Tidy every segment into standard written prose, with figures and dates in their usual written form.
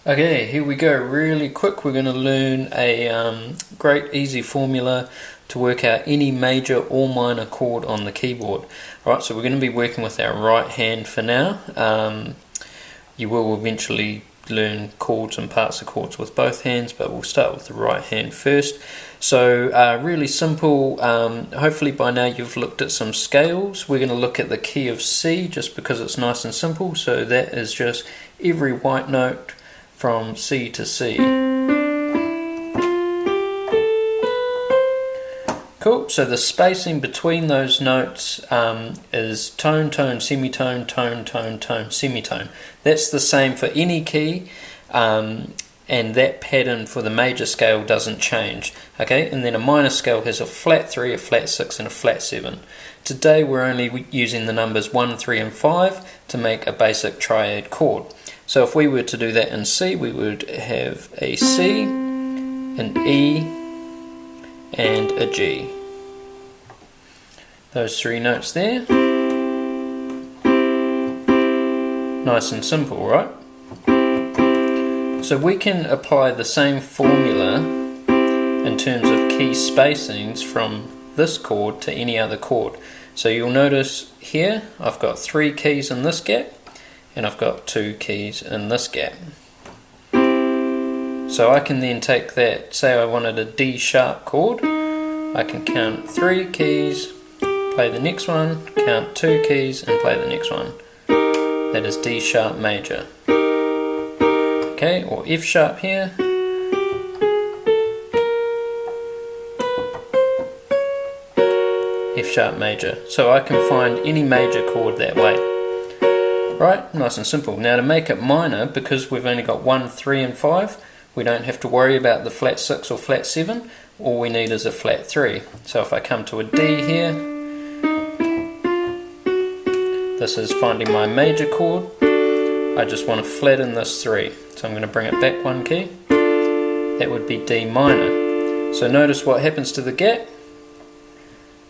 Okay, here we go. Really quick, we're going to learn a great easy formula to work out any major or minor chord on the keyboard. Alright, so we're going to be working with our right hand for now. You will eventually learn chords and parts of chords with both hands, but we'll start with the right hand first. So really simple. Hopefully by now you've looked at some scales. We're going to look at the key of C just because it's nice and simple. So that is just every white note from C to C. Cool, so the spacing between those notes is tone, tone, semitone, tone, tone, tone, semitone. That's the same for any key, and that pattern for the major scale doesn't change. Okay, and then a minor scale has a flat 3, a flat 6 and a flat 7. Today we're only using the numbers 1, 3 and 5 to make a basic triad chord. So if we were to do that in C, we would have a C, an E, and a G. Those three notes there. Nice and simple, right? So we can apply the same formula in terms of key spacings from this chord to any other chord. So you'll notice here I've got 3 keys in this gap, and I've got 2 keys in this gap. So I can then take that, say I wanted a D sharp chord, I can count 3 keys, play the next one, count 2 keys and play the next one. That is D sharp major. Okay, or F sharp here. F sharp major. So I can find any major chord that way. Right, nice and simple. Now to make it minor, because we've only got 1, 3 and 5, we don't have to worry about the flat 6 or flat 7. All we need is a flat 3. So if I come to a D here, this is finding my major chord. I just want to flatten this 3. So I'm going to bring it back 1 key. That would be D minor. So notice what happens to the gap.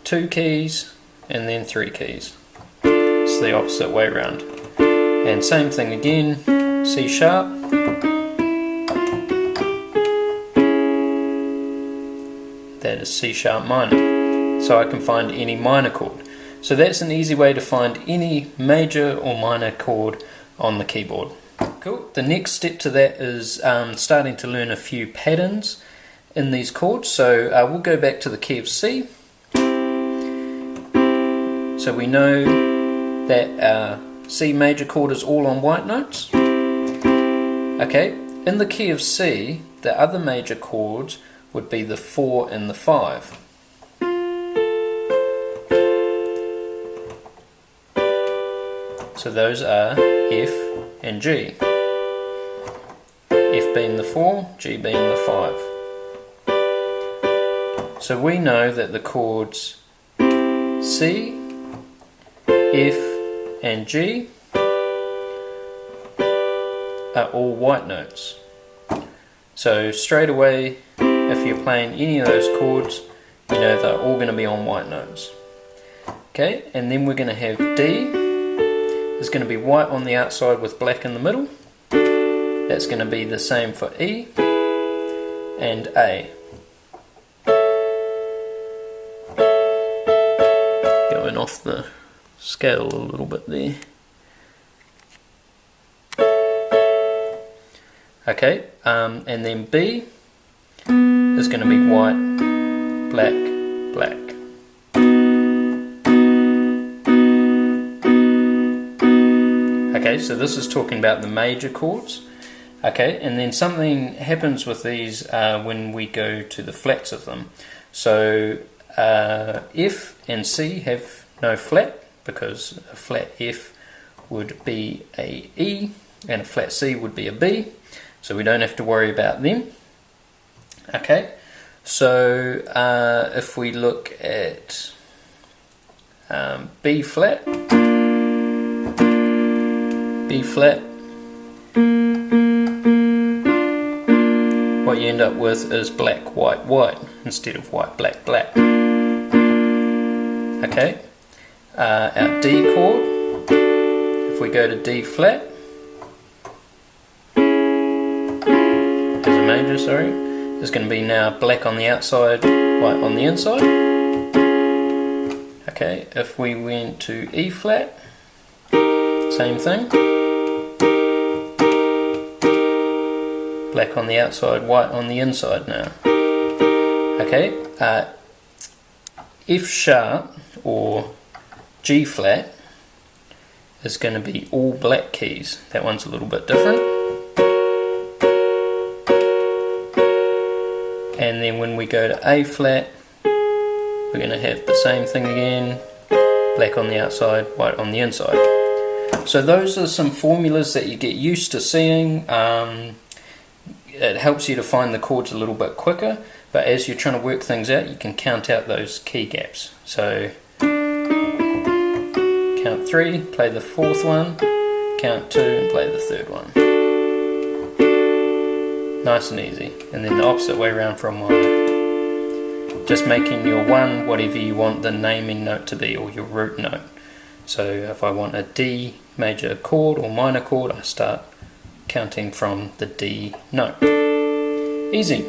2 keys and then 3 keys. It's the opposite way around. And same thing again, C sharp, that is C sharp minor. So I can find any minor chord. So that's an easy way to find any major or minor chord on the keyboard. Cool. The next step to that is starting to learn a few patterns in these chords. So we'll go back to the key of C. So we know that C major chord is all on white notes. Okay, in the key of C, the other major chords would be the 4 and the 5. So those are F and G. F being the 4, G being the 5. So we know that the chords C, F and G are all white notes. So straight away, if you're playing any of those chords, you know they're all going to be on white notes. Okay, and then we're going to have D is going to be white on the outside with black in the middle. That's going to be the same for E and A. Going off the scale a little bit there. Okay, and then B is going to be white, black, black. Okay, so this is talking about the major chords. Okay, and then something happens with these when we go to the flats of them. So F and C have no flat, because a flat F would be a E and a flat C would be a B, so we don't have to worry about them. Okay, so if we look at B flat, what you end up with is black, white, white instead of white, black, black. Okay, our D chord, if we go to D flat, major, sorry, is going to be now black on the outside, white on the inside. Okay, if we went to E flat, same thing. Black on the outside, white on the inside now. Okay, F sharp or G flat is going to be all black keys. That one's a little bit different. And then when we go to A flat, we're going to have the same thing again, black on the outside, white on the inside. So those are some formulas that you get used to seeing. It helps you to find the chords a little bit quicker, but as you're trying to work things out, you can count out those key gaps. So count 3, play the 4th one, count 2 and play the 3rd one. Nice and easy. And then the opposite way around from minor. Just making your 1 whatever you want the naming note to be, or your root note. So if I want a D major chord or minor chord, I start counting from the D note. Easy.